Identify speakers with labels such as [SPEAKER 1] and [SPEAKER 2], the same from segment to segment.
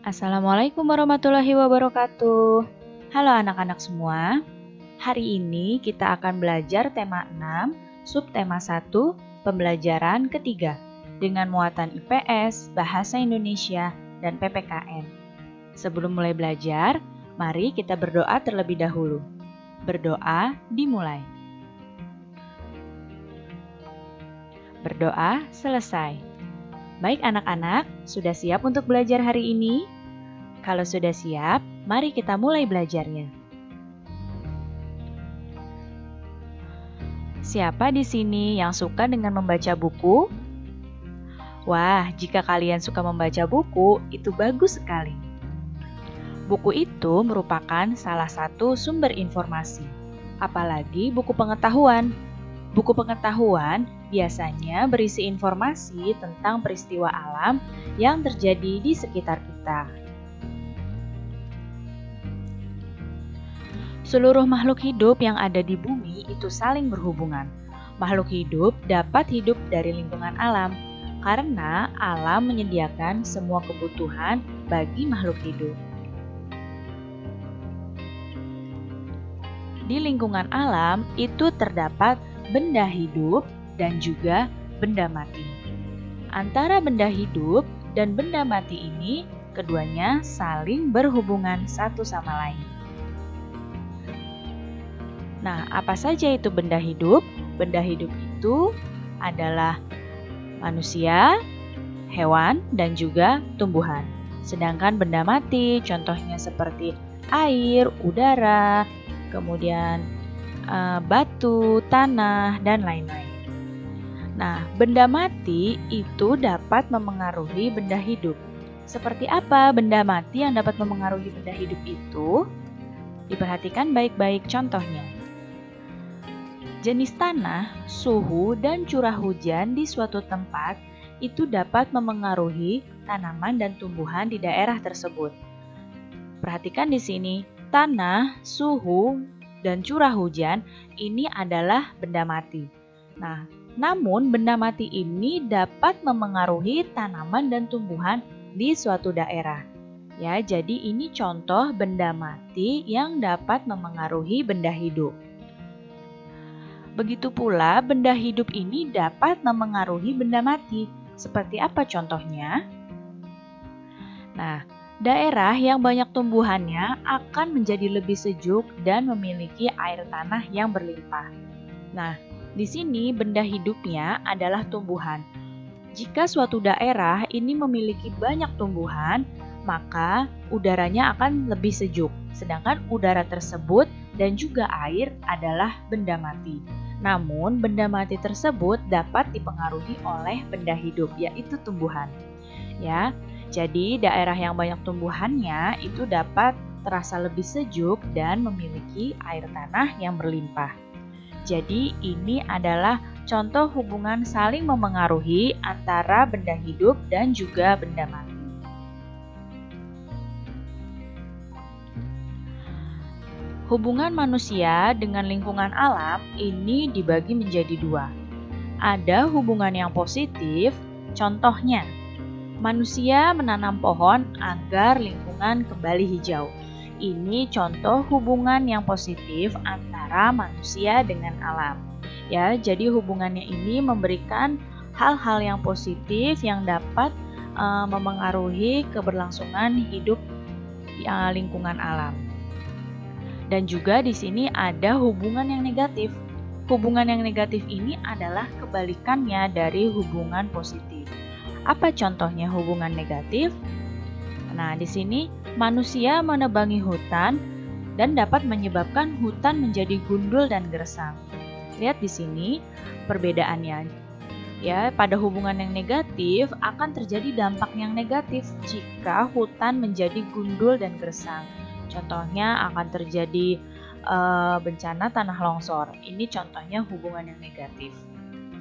[SPEAKER 1] Assalamualaikum warahmatullahi wabarakatuh. Halo anak-anak semua. Hari ini kita akan belajar tema 6, subtema 1, pembelajaran ketiga dengan muatan IPS, Bahasa Indonesia, dan PPKN. Sebelum mulai belajar, mari kita berdoa terlebih dahulu. Berdoa dimulai. Berdoa selesai. Baik anak-anak, sudah siap untuk belajar hari ini? Kalau sudah siap, mari kita mulai belajarnya. Siapa di sini yang suka dengan membaca buku? Wah, jika kalian suka membaca buku, itu bagus sekali. Buku itu merupakan salah satu sumber informasi, apalagi buku pengetahuan. Buku pengetahuan biasanya berisi informasi tentang peristiwa alam yang terjadi di sekitar kita. Seluruh makhluk hidup yang ada di bumi itu saling berhubungan. Makhluk hidup dapat hidup dari lingkungan alam, karena alam menyediakan semua kebutuhan bagi makhluk hidup. Di lingkungan alam itu terdapat benda hidup dan juga benda mati. Antara benda hidup dan benda mati ini, keduanya saling berhubungan satu sama lain. Nah, apa saja itu benda hidup? Benda hidup itu adalah manusia, hewan, dan juga tumbuhan. Sedangkan benda mati, contohnya seperti air, udara, kemudian batu, tanah, dan lain-lain. Nah, benda mati itu dapat memengaruhi benda hidup. Seperti apa benda mati yang dapat memengaruhi benda hidup itu? Diperhatikan baik-baik contohnya. Jenis tanah, suhu, dan curah hujan di suatu tempat itu dapat memengaruhi tanaman dan tumbuhan di daerah tersebut. Perhatikan di sini, tanah, suhu, dan curah hujan ini adalah benda mati. Nah, namun benda mati ini dapat memengaruhi tanaman dan tumbuhan di suatu daerah. Ya, jadi ini contoh benda mati yang dapat memengaruhi benda hidup. Begitu pula benda hidup ini dapat memengaruhi benda mati. Seperti apa contohnya? Nah, daerah yang banyak tumbuhannya akan menjadi lebih sejuk dan memiliki air tanah yang berlimpah. Nah, di sini benda hidupnya adalah tumbuhan. Jika suatu daerah ini memiliki banyak tumbuhan, maka udaranya akan lebih sejuk. Sedangkan udara tersebut dan juga air adalah benda mati. Namun, benda mati tersebut dapat dipengaruhi oleh benda hidup, yaitu tumbuhan. Ya, jadi daerah yang banyak tumbuhannya itu dapat terasa lebih sejuk dan memiliki air tanah yang berlimpah. Jadi, ini adalah contoh hubungan saling memengaruhi antara benda hidup dan juga benda mati. Hubungan manusia dengan lingkungan alam ini dibagi menjadi dua. Ada hubungan yang positif, contohnya manusia menanam pohon agar lingkungan kembali hijau. Ini contoh hubungan yang positif antara manusia dengan alam. Ya, jadi hubungannya ini memberikan hal-hal yang positif yang dapat memengaruhi keberlangsungan hidup lingkungan alam. Dan juga di sini ada hubungan yang negatif. Hubungan yang negatif ini adalah kebalikannya dari hubungan positif. Apa contohnya hubungan negatif? Nah, di sini manusia menebangi hutan dan dapat menyebabkan hutan menjadi gundul dan gersang. Lihat di sini perbedaannya. Ya, pada hubungan yang negatif akan terjadi dampak yang negatif jika hutan menjadi gundul dan gersang. Contohnya akan terjadi bencana tanah longsor. Ini contohnya hubungan yang negatif.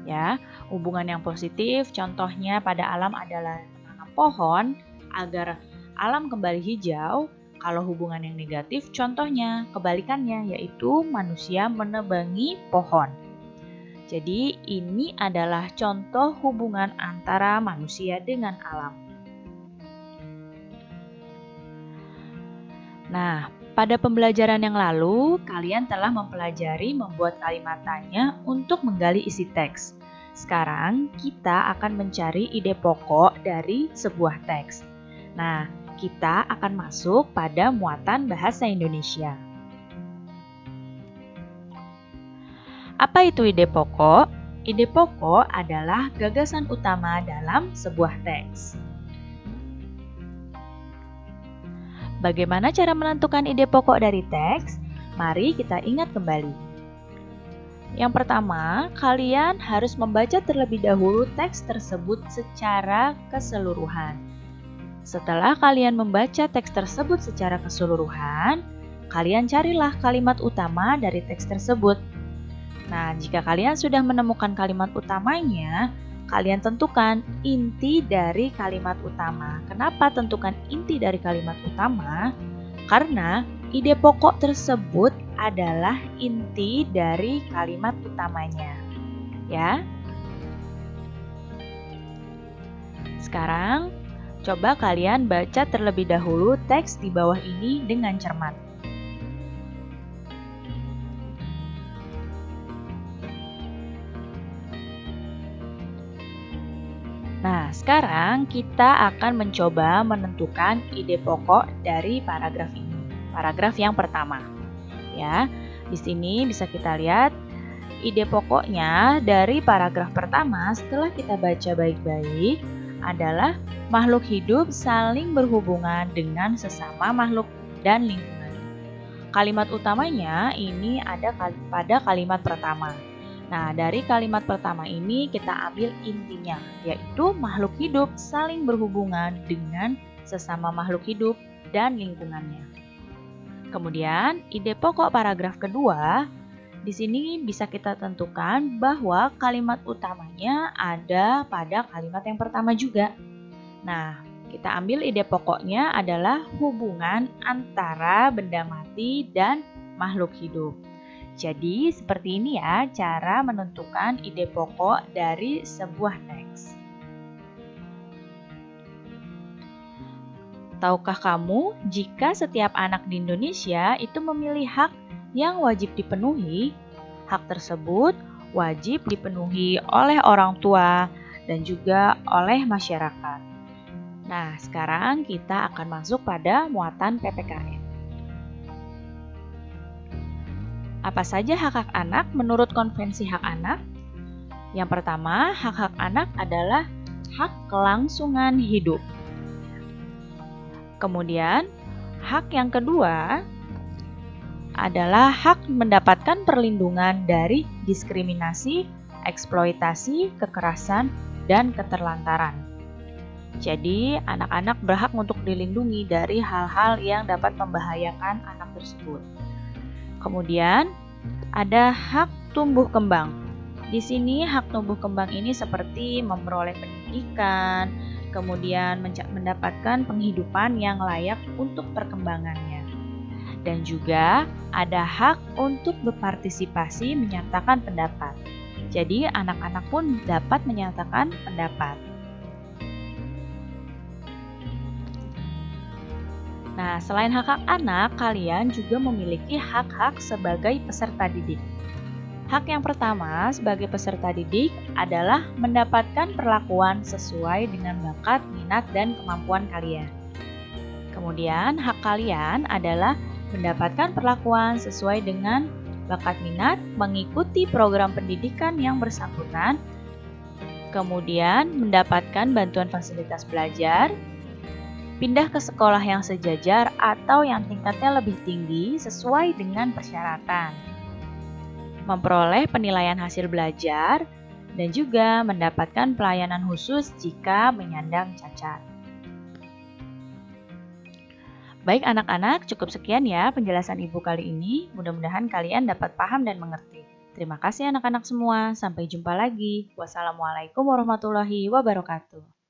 [SPEAKER 1] Ya, hubungan yang positif contohnya pada alam adalah menanam pohon agar alam kembali hijau. Kalau hubungan yang negatif contohnya kebalikannya, yaitu manusia menebangi pohon. Jadi ini adalah contoh hubungan antara manusia dengan alam. Nah, pada pembelajaran yang lalu, kalian telah mempelajari membuat kalimat tanya untuk menggali isi teks. Sekarang, kita akan mencari ide pokok dari sebuah teks. Nah, kita akan masuk pada muatan bahasa Indonesia. Apa itu ide pokok? Ide pokok adalah gagasan utama dalam sebuah teks. Bagaimana cara menentukan ide pokok dari teks? Mari kita ingat kembali. Yang pertama, kalian harus membaca terlebih dahulu teks tersebut secara keseluruhan. Setelah kalian membaca teks tersebut secara keseluruhan, kalian carilah kalimat utama dari teks tersebut. Nah, jika kalian sudah menemukan kalimat utamanya, kalian tentukan inti dari kalimat utama. Kenapa tentukan inti dari kalimat utama? Karena ide pokok tersebut adalah inti dari kalimat utamanya. Ya. Sekarang, coba kalian baca terlebih dahulu teks di bawah ini dengan cermat. Nah, sekarang kita akan mencoba menentukan ide pokok dari paragraf ini. Paragraf yang pertama. Ya, di sini bisa kita lihat ide pokoknya dari paragraf pertama setelah kita baca baik-baik adalah makhluk hidup saling berhubungan dengan sesama makhluk dan lingkungan. Kalimat utamanya ini ada pada kalimat pertama. Nah, dari kalimat pertama ini kita ambil intinya, yaitu makhluk hidup saling berhubungan dengan sesama makhluk hidup dan lingkungannya. Kemudian, ide pokok paragraf kedua, di sini bisa kita tentukan bahwa kalimat utamanya ada pada kalimat yang pertama juga. Nah, kita ambil ide pokoknya adalah hubungan antara benda mati dan makhluk hidup. Jadi, seperti ini ya cara menentukan ide pokok dari sebuah teks. Tahukah kamu jika setiap anak di Indonesia itu memiliki hak yang wajib dipenuhi? Hak tersebut wajib dipenuhi oleh orang tua dan juga oleh masyarakat. Nah, sekarang kita akan masuk pada muatan PPKN. Apa saja hak-hak anak menurut Konvensi Hak Anak? Yang pertama, hak-hak anak adalah hak kelangsungan hidup. Kemudian, hak yang kedua adalah hak mendapatkan perlindungan dari diskriminasi, eksploitasi, kekerasan, dan keterlantaran. Jadi, anak-anak berhak untuk dilindungi dari hal-hal yang dapat membahayakan anak tersebut. Kemudian, ada hak tumbuh kembang. Di sini hak tumbuh kembang ini seperti memperoleh pendidikan, kemudian mendapatkan penghidupan yang layak untuk perkembangannya. Dan juga ada hak untuk berpartisipasi menyatakan pendapat. Jadi anak-anak pun dapat menyatakan pendapat. Nah, selain hak-hak anak, kalian juga memiliki hak-hak sebagai peserta didik. Hak yang pertama sebagai peserta didik adalah mendapatkan perlakuan sesuai dengan bakat, minat, dan kemampuan kalian. Kemudian, hak kalian adalah mendapatkan perlakuan sesuai dengan bakat minat, mengikuti program pendidikan yang bersangkutan, kemudian mendapatkan bantuan fasilitas belajar, pindah ke sekolah yang sejajar atau yang tingkatnya lebih tinggi sesuai dengan persyaratan, memperoleh penilaian hasil belajar, dan juga mendapatkan pelayanan khusus jika menyandang cacat. Baik anak-anak, cukup sekian ya penjelasan Ibu kali ini. Mudah-mudahan kalian dapat paham dan mengerti. Terima kasih anak-anak semua. Sampai jumpa lagi. Wassalamualaikum warahmatullahi wabarakatuh.